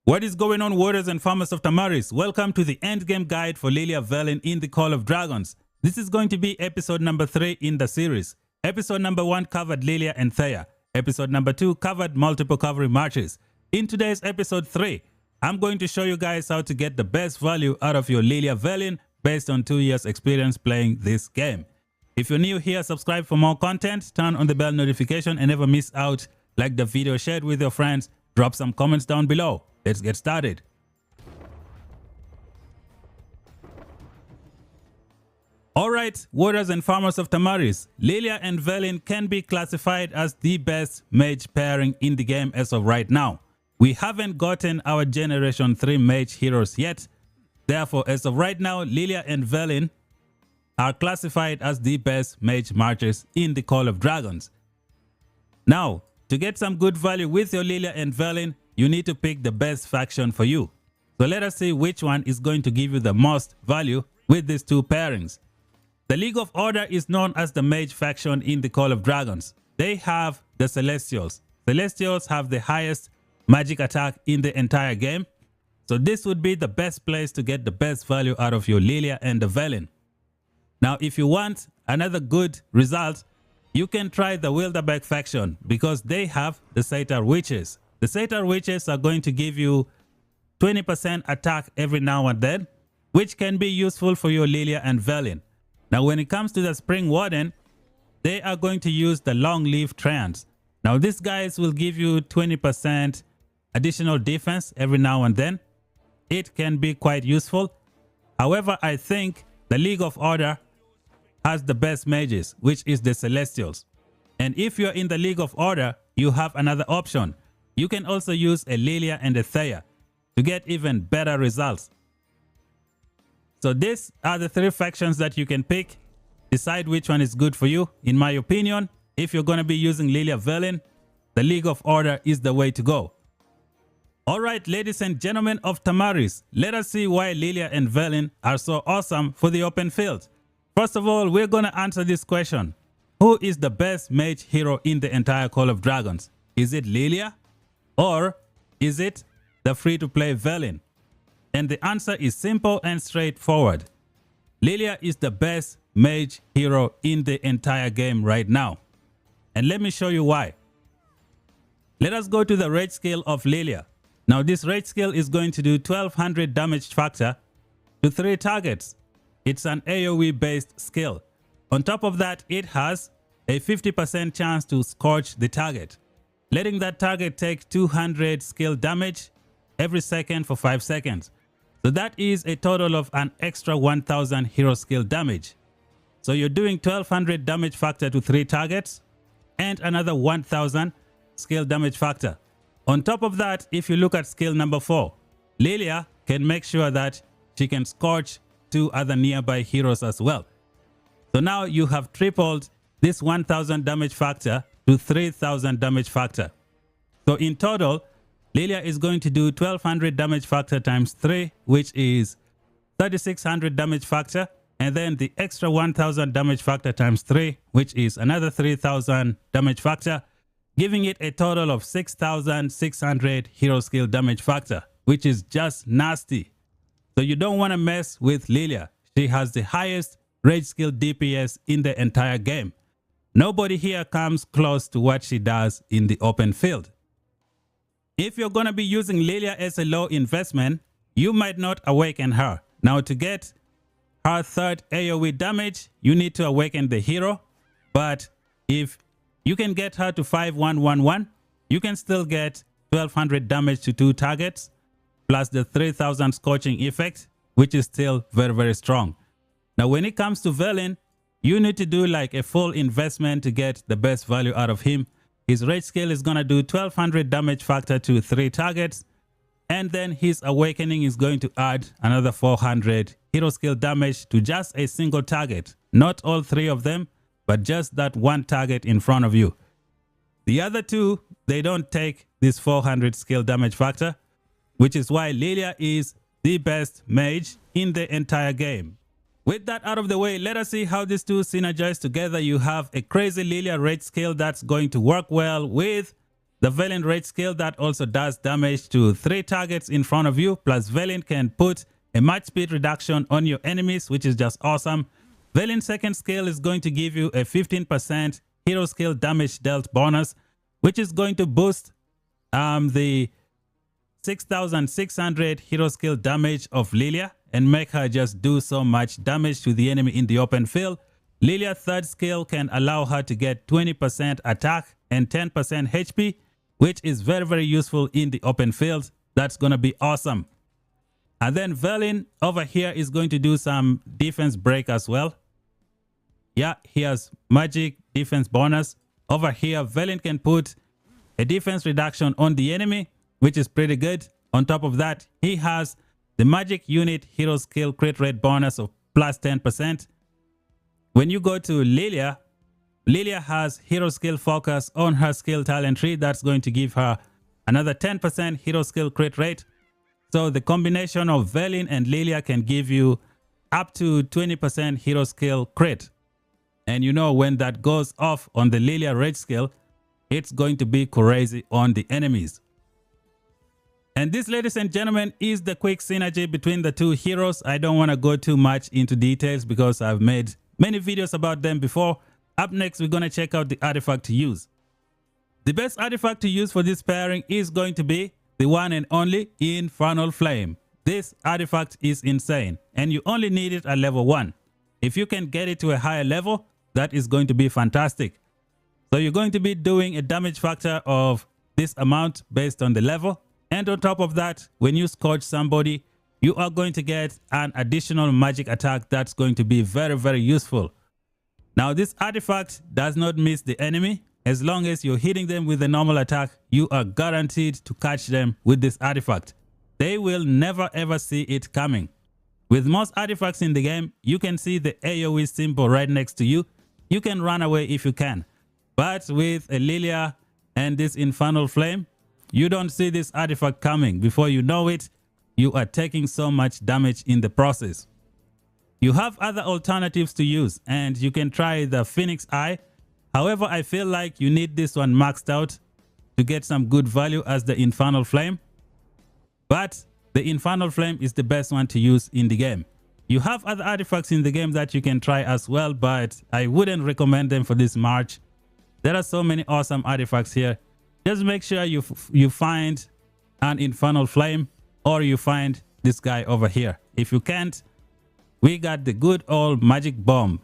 What is going on, warriors and farmers of Tamaris? Welcome to the endgame guide for Liliya VELYN in the Call of Dragons. This is going to be episode number 3 in the series. Episode number 1 covered Liliya and Thea. Episode number 2 covered multiple cavalry marches. In today's episode 3, I'm going to show you guys how to get the best value out of your Liliya VELYN based on 2 years experience playing this game. If you're new here, subscribe for more content, turn on the bell notification and never miss out. Like the video, share it with your friends, drop some comments down below. Let's get started. Alright, warriors and farmers of Tamaris, Liliya and VELYN can be classified as the best mage pairing in the game as of right now. We haven't gotten our generation 3 mage heroes yet. Therefore, as of right now, Liliya and VELYN are classified as the best mage marchers in the Call of Dragons. Now, to get some good value with your Liliya and VELYN, you need to pick the best faction for you. So let us see which one is going to give you the most value with these two pairings. The League of Order is known as the mage faction in the Call of Dragons. They have the Celestials. Celestials have the highest magic attack in the entire game. So this would be the best place to get the best value out of your Liliya and the VELYN. Now, if you want another good result, you can try the Wilderbeck faction because they have the Satyr Witches. The Satyr Witches are going to give you 20% attack every now and then, which can be useful for your Liliya and VELYN. Now, when it comes to the Spring Warden, they are going to use the Long Leaf Treants. Now, these guys will give you 20% additional defense every now and then. It can be quite useful. However, I think the League of Order has the best mages, which is the Celestials. And if you're in the League of Order, you have another option. You can also use a Liliya and a Thea to get even better results. So these are the 3 factions that you can pick. Decide which one is good for you. In my opinion, if you're going to be using Liliya VELYN, the League of Order is the way to go. Alright, ladies and gentlemen of Tamaris, let us see why Liliya and VELYN are so awesome for the open field. First of all, we're going to answer this question. Who is the best mage hero in the entire Call of Dragons? Is it Liliya? Or is it the free-to-play VELYN? And the answer is simple and straightforward. Liliya is the best mage hero in the entire game right now. And let me show you why. Let us go to the rage skill of Liliya. Now this rage skill is going to do 1200 damage factor to 3 targets. It's an AoE based skill. On top of that, it has a 50% chance to scorch the target, letting that target take 200 skill damage every second for 5 seconds. So that is a total of an extra 1000 hero skill damage. So you're doing 1200 damage factor to 3 targets and another 1000 skill damage factor. On top of that, if you look at skill number 4, Liliya can make sure that she can scorch 2 other nearby heroes as well. So now you have tripled this 1000 damage factor to 3000 damage factor. So in total, Liliya is going to do 1200 damage factor times 3, which is 3600 damage factor, and then the extra 1000 damage factor times 3, which is another 3000 damage factor, giving it a total of 6600 hero skill damage factor, which is just nasty. So you don't want to mess with Liliya. She has the highest rage skill DPS in the entire game. Nobody here comes close to what she does in the open field. If you're going to be using Liliya as a low investment, you might not awaken her. Now to get her 3rd AoE damage, you need to awaken the hero. But if you can get her to 5111, you can still get 1200 damage to 2 targets, plus the 3000 scorching effect, which is still very, very strong. Now, when it comes to VELYN, you need to do like a full investment to get the best value out of him. His rage skill is going to do 1200 damage factor to 3 targets. And then his awakening is going to add another 400 hero skill damage to just a single target. Not all 3 of them, but just that one target in front of you. The other 2, they don't take this 400 skill damage factor, which is why Liliya is the best mage in the entire game. With that out of the way, let us see how these two synergize together. You have a crazy Liliya rage skill that's going to work well with the VELYN rage skill that also does damage to 3 targets in front of you, plus VELYN can put a match speed reduction on your enemies, which is just awesome. VELYN's second skill is going to give you a 15% hero skill damage dealt bonus, which is going to boost the 6,600 hero skill damage of Liliya and make her just do so much damage to the enemy in the open field. Liliya's third skill can allow her to get 20% attack and 10% HP, which is very, very useful in the open field. That's going to be awesome. And then VELYN over here is going to do some defense break as well. Yeah, he has magic defense bonus. Over here, VELYN can put a defense reduction on the enemy, which is pretty good. On top of that, he has the magic unit hero skill crit rate bonus of plus 10%. When you go to Liliya, Liliya has hero skill focus on her skill talent tree. That's going to give her another 10% hero skill crit rate. So the combination of VELYN and Liliya can give you up to 20% hero skill crit. And you know, when that goes off on the Liliya rage skill, it's going to be crazy on the enemies. And this, ladies and gentlemen, is the quick synergy between the two heroes. I don't want to go too much into details because I've made many videos about them before. Up next, we're going to check out the artifact to use. The best artifact to use for this pairing is going to be the one and only Infernal Flame. This artifact is insane and you only need it at level 1. If you can get it to a higher level, that is going to be fantastic. So you're going to be doing a damage factor of this amount based on the level. And on top of that, when you scorch somebody, you are going to get an additional magic attack that's going to be very, very useful. Now, this artifact does not miss the enemy. As long as you're hitting them with a normal attack, you are guaranteed to catch them with this artifact. They will never ever see it coming. With most artifacts in the game, you can see the AoE symbol right next to you. You can run away if you can. But with a Liliya and this Infernal Flame, you don't see this artifact coming. Before you know it, you are taking so much damage in the process. You have other alternatives to use and you can try the Phoenix Eye. However, I feel like you need this one maxed out to get some good value as the Infernal Flame. But the Infernal Flame is the best one to use in the game. You have other artifacts in the game that you can try as well, but I wouldn't recommend them for this March. There are so many awesome artifacts here. Just make sure you find an Infernal Flame or you find this guy over here. If you can't, we got the good old Magic Bomb.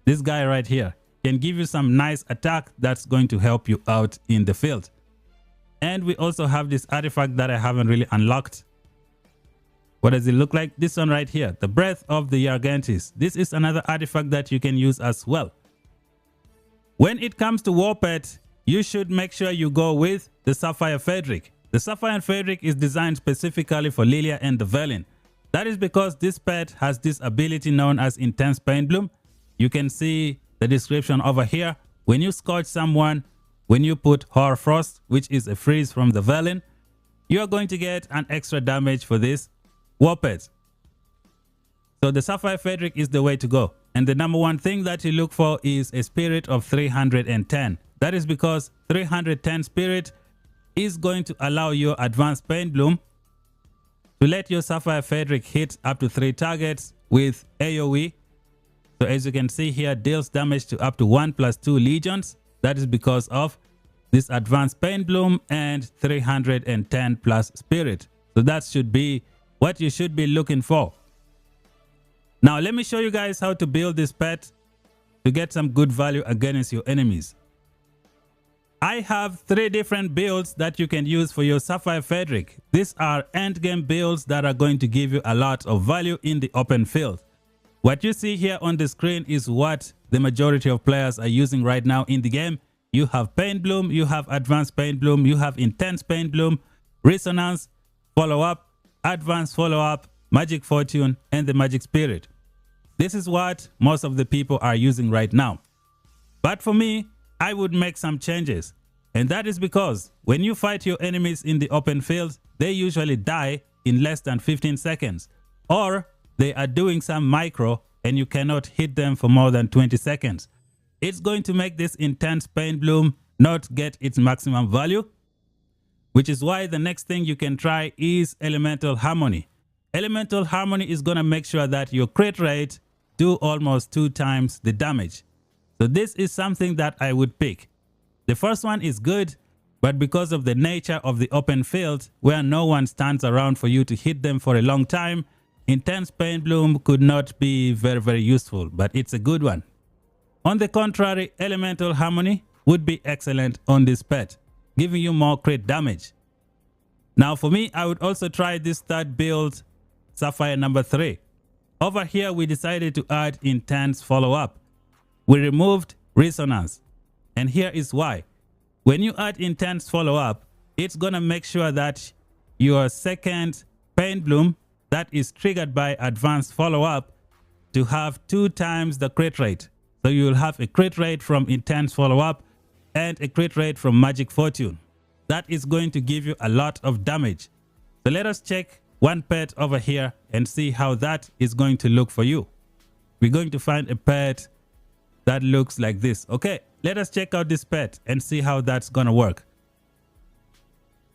This guy right here can give you some nice attack that's going to help you out in the field. And we also have this artifact that I haven't really unlocked. What does it look like? This one right here, the Breath of the Yargantis. This is another artifact that you can use as well. When it comes to WARPET, you should make sure you go with the Sapphire Fabric. The Sapphire Fabric is designed specifically for Liliya and the VELYN. That is because this pet has this ability known as Intense Pain Bloom. You can see the description over here. When you scorch someone, when you put Horror Frost, which is a freeze from the VELYN, you are going to get an extra damage for this WARPET. So the Sapphire Fabric is the way to go. And the number one thing that you look for is a spirit of 310. That is because 310 spirit is going to allow your Advanced Pain Bloom to let your Sapphire Fabric hit up to 3 targets with AoE. So as you can see here, deals damage to up to 1+2 legions. That is because of this Advanced Pain Bloom and 310 plus spirit. So that should be what you should be looking for. Now let me show you guys how to build this pet to get some good value against your enemies. I have 3 different builds that you can use for your Sapphire Fabric. These are endgame builds that are going to give you a lot of value in the open field. What you see here on the screen is what the majority of players are using right now in the game. You have Pain Bloom, you have Advanced Pain Bloom, you have Intense Pain Bloom, Resonance, Follow-Up, Advanced Follow-Up, Magic Fortune, and the Magic Spirit. This is what most of the people are using right now. But for me, I would make some changes. And that is because when you fight your enemies in the open field, they usually die in less than 15 seconds. Or they are doing some micro and you cannot hit them for more than 20 seconds. It's going to make this Intense Pain Bloom not get its maximum value, which is why the next thing you can try is Elemental Harmony. Elemental Harmony is going to make sure that your crit rate do almost 2 times the damage. So this is something that I would pick. The first one is good, but because of the nature of the open field where no one stands around for you to hit them for a long time, Intense Pain Bloom could not be very useful, but it's a good one. On the contrary, Elemental Harmony would be excellent on this pet, giving you more crit damage. Now for me, I would also try this third build, Sapphire number 3. Over here, we decided to add Intense Follow-Up. We removed Resonance. And here is why. When you add Intense Follow-Up, it's going to make sure that your second Pain Bloom that is triggered by Advanced Follow-Up to have 2 times the crit rate. So you will have a crit rate from Intense Follow-Up and a crit rate from Magic Fortune. That is going to give you a lot of damage. So let us check one pet over here and see how that is going to look for you. We're going to find a pet that looks like this. Okay, let us check out this pet and see how that's going to work.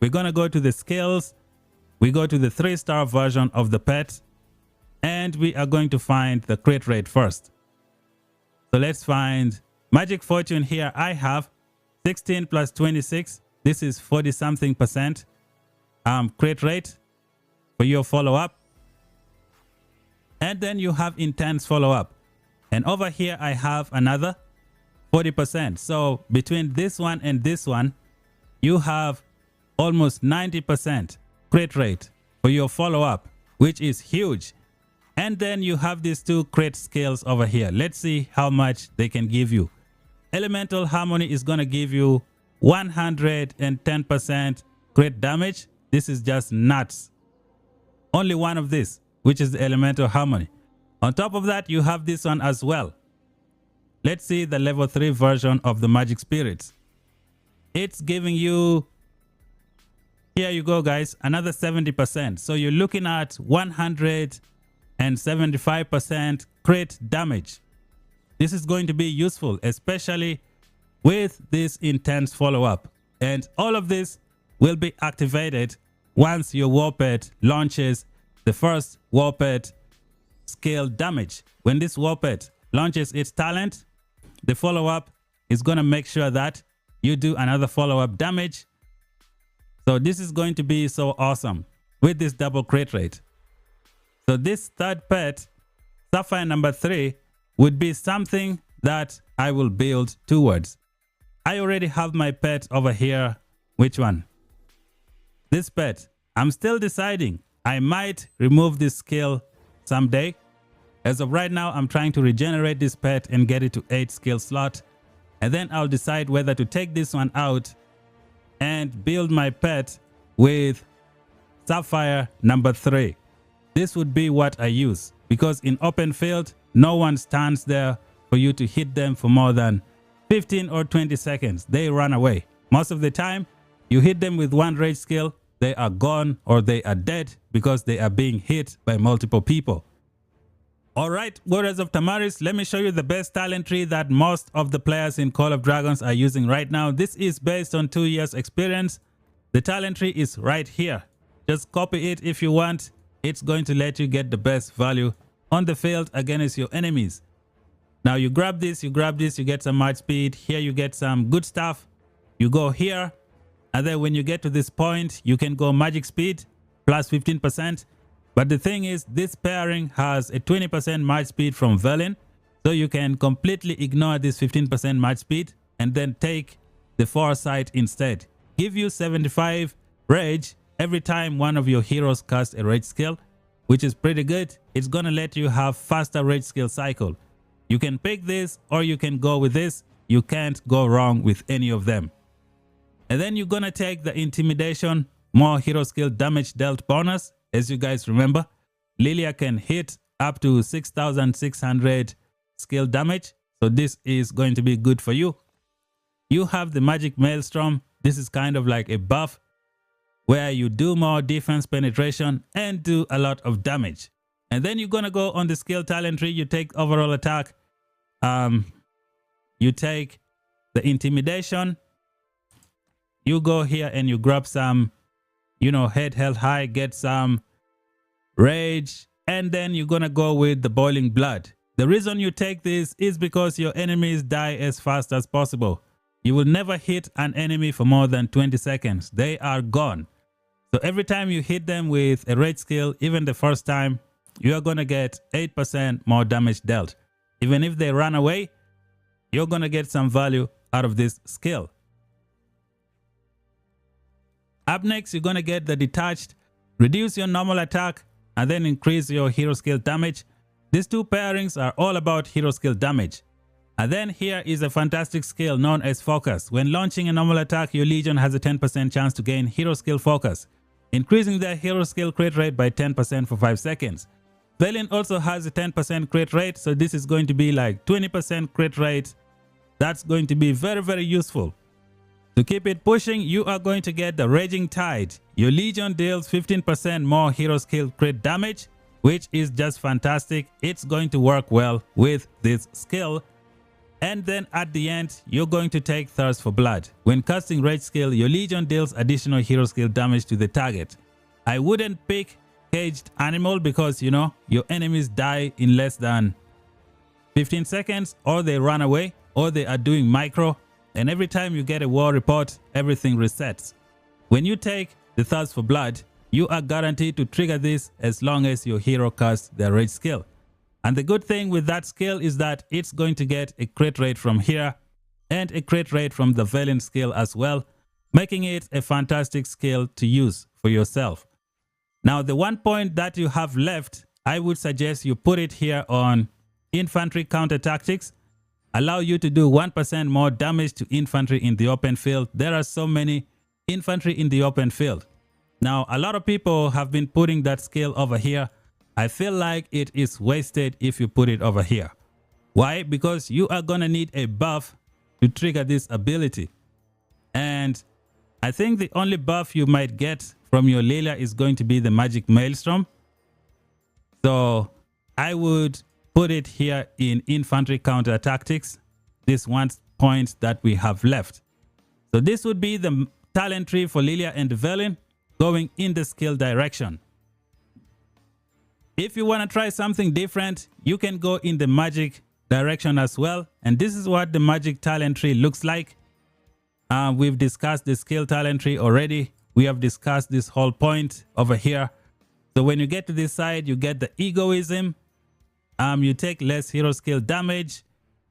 We're going to go to the skills. We go to the 3-star version of the pet. And we are going to find the crit rate first. So let's find Magic Fortune here. I have 16 plus 26. This is 40-something% crit rate for your follow-up. And then you have Intense Follow-Up. And over here I have another 40%. So between this one and this one, you have almost 90% crit rate for your follow-up, which is huge. And then you have these 2 crit skills over here. Let's see how much they can give you. Elemental Harmony is going to give you 110% crit damage. This is just nuts. Only one of this, which is the Elemental Harmony. On top of that, you have this one as well. Let's see the level 3 version of the Magic Spirits. It's giving you, here you go guys, another 70%. So you're looking at 175% crit damage. This is going to be useful, especially with this Intense Follow-Up. And all of this will be activated once your WARPET launches the first WARPET scale damage. When this WARPET launches its talent, the follow-up is going to make sure that you do another follow-up damage. So this is going to be so awesome with this double crit rate. So this third pet, Sapphire number 3, would be something that I will build towards. I already have my pet over here. Which one? This pet. I'm still deciding. I might remove this skill someday. As of right now, I'm trying to regenerate this pet and get it to 8 skill slot. And then I'll decide whether to take this one out and build my pet with Sapphire number 3. This would be what I use, because in open field, no one stands there for you to hit them for more than 15 or 20 seconds. They run away. Most of the time, you hit them with one rage skill, they are gone or they are dead because they are being hit by multiple people. Alright, Warriors of Tamaris, let me show you the best talent tree that most of the players in Call of Dragons are using right now. This is based on 2 years experience. The talent tree is right here. Just copy it if you want. It's going to let you get the best value on the field against your enemies. Now you grab this, you get some march speed. Here you get some good stuff. You go here, and then when you get to this point, you can go magic speed plus 15%. But the thing is, this pairing has a 20% march speed from VELYN. So you can completely ignore this 15% march speed and then take the foresight instead. Give you 75 rage every time one of your heroes casts a rage skill, which is pretty good. It's going to let you have faster rage skill cycle. You can pick this or you can go with this. You can't go wrong with any of them. And then you're going to take the intimidation, more hero skill damage dealt bonus. As you guys remember, Liliya can hit up to 6,600 skill damage. So this is going to be good for you. You have the Magic Maelstrom. This is kind of like a buff where you do more defense penetration and do a lot of damage. And then you're going to go on the skill talent tree. You take overall attack. You take the intimidation. you go here and you grab some, head held high, get some rage, and then you're gonna go with the boiling blood. The reason you take this is because your enemies die as fast as possible. You will never hit an enemy for more than 20 seconds. They are gone. So every time you hit them with a rage skill, even the first time, you are gonna get 8% more damage dealt. Even if they run away, you're gonna get some value out of this skill. Up next, you're gonna get the detached, reduce your normal attack, and then increase your hero skill damage. These two pairings are all about hero skill damage. And then here is a fantastic skill known as focus. When launching a normal attack, your legion has a 10% chance to gain hero skill focus, increasing their hero skill crit rate by 10% for 5 seconds. VELYN also has a 10% crit rate, so this is going to be like 20% crit rate. That's going to be very, very useful. To keep it pushing, you are going to get the Raging Tide. Your legion deals 15% more hero skill crit damage, which is just fantastic. It's going to work well with this skill. And then at the end, you're going to take Thirst for Blood. When casting Rage skill, your legion deals additional hero skill damage to the target. I wouldn't pick Caged Animal because, your enemies die in less than 15 seconds, or they run away, or they are doing micro. And every time you get a war report, everything resets. When you take the Thirst for Blood, you are guaranteed to trigger this as long as your hero casts their Rage skill. And the good thing with that skill is that it's going to get a crit rate from here and a crit rate from the VELYN skill as well, making it a fantastic skill to use for yourself. Now, the 1 point that you have left, I would suggest you put it here on Infantry Counter Tactics. Allow you to do 1% more damage to infantry in the open field. There are so many infantry in the open field. Now, a lot of people have been putting that skill over here. I feel like it is wasted if you put it over here. Why? Because you are going to need a buff to trigger this ability. And I think the only buff you might get from your Liliya is going to be the Magic Maelstrom. So I would put it here in Infantry Counter Tactics, this 1 point that we have left. So this would be the talent tree for Liliya and VELYN going in the skill direction. If you want to try something different, you can go in the magic direction as well. And this is what the magic talent tree looks like. We've discussed the skill talent tree already. We have discussed this whole point over here. So when you get to this side, you get the egoism. You take less hero skill damage.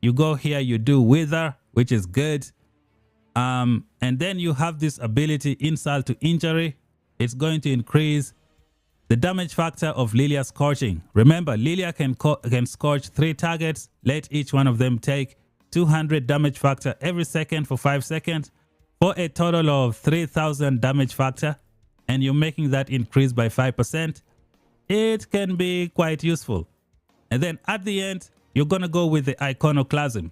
You go here, you do wither, which is good. And then you have this ability, insult to injury. It's going to increase the damage factor of Liliya's Scorching. Remember, Liliya can scorch 3 targets. Let each one of them take 200 damage factor every second for 5 seconds for a total of 3000 damage factor. And you're making that increase by 5%. It can be quite useful. And then at the end, you're going to go with the Iconoclasm.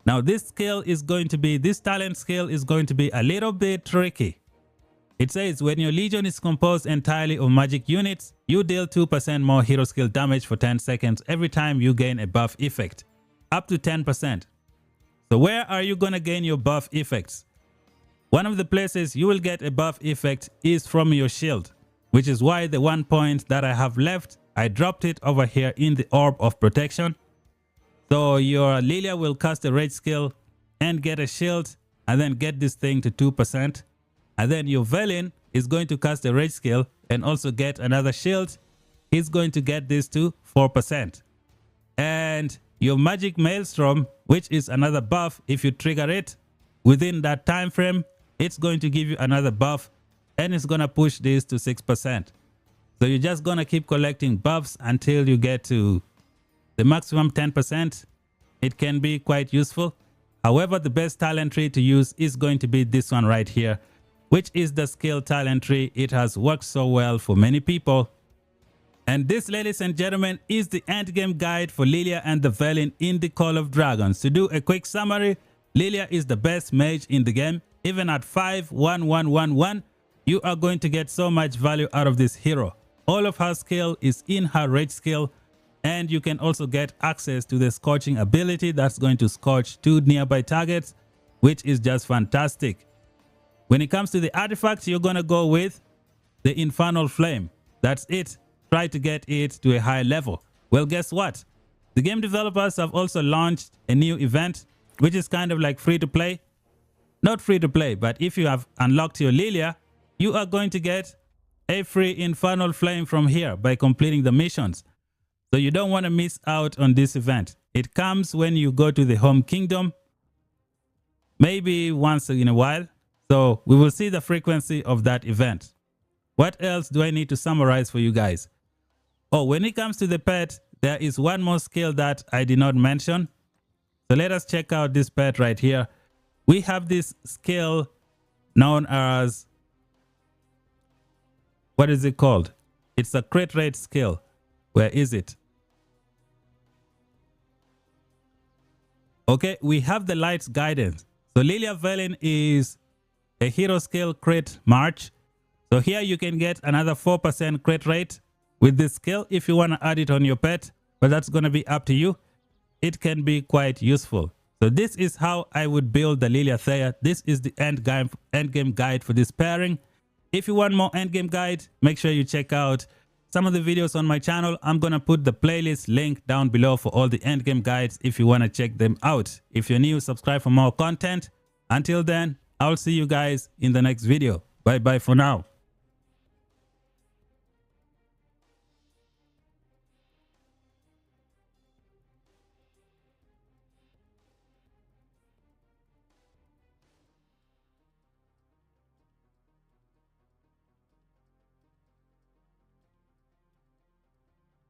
Now this skill is going to be, this talent skill is going to be a little bit tricky. It says when your legion is composed entirely of magic units, you deal 2% more hero skill damage for 10 seconds every time you gain a buff effect, up to 10%. So where are you going to gain your buff effects? One of the places you will get a buff effect is from your shield, which is why the 1 point that I have left, I dropped it over here in the Orb of Protection. So your Liliya will cast a rage skill and get a shield and then get this thing to 2%. And then your VELYN is going to cast a rage skill and also get another shield. He's going to get this to 4%. And your Magic Maelstrom, which is another buff, if you trigger it within that time frame, it's going to give you another buff and it's going to push this to 6%. So you're just going to keep collecting buffs until you get to the maximum 10%. It can be quite useful. However, the best talent tree to use is going to be this one right here, which is the skill talent tree. It has worked so well for many people. And this, ladies and gentlemen, is the endgame guide for Liliya and the VELYN in the Call of Dragons. To do a quick summary, Liliya is the best mage in the game. Even at 5-1-1-1-1, you are going to get so much value out of this hero. All of her skill is in her rage skill, and you can also get access to the scorching ability that's going to scorch 2 nearby targets, which is just fantastic. When it comes to the artifacts, you're going to go with the Infernal Flame. That's it. Try to get it to a high level. Well, guess what? The game developers have also launched a new event, which is kind of like free to play. Not free to play, but if you have unlocked your Liliya, you are going to get a free Infernal Flame from here by completing the missions. So you don't want to miss out on this event. It comes when you go to the home kingdom, maybe once in a while. So we will see the frequency of that event. What else do I need to summarize for you guys? Oh, when it comes to the pet, there is one more skill that I did not mention. So let us check out this pet right here. We have this skill known as, what is it called? It's a crit rate skill. Where is it? Okay, we have the Light's Guidance. So Liliya VELYN is a hero skill crit march. So here you can get another 4% crit rate with this skill if you want to add it on your pet, but that's going to be up to you. It can be quite useful. So this is how I would build the Liliya Thea. This is the endgame guide for this pairing. If you want more endgame guide, make sure you check out some of the videos on my channel. I'm going to put the playlist link down below for all the endgame guides if you want to check them out. If you're new, subscribe for more content. Until then, I'll see you guys in the next video. Bye bye for now.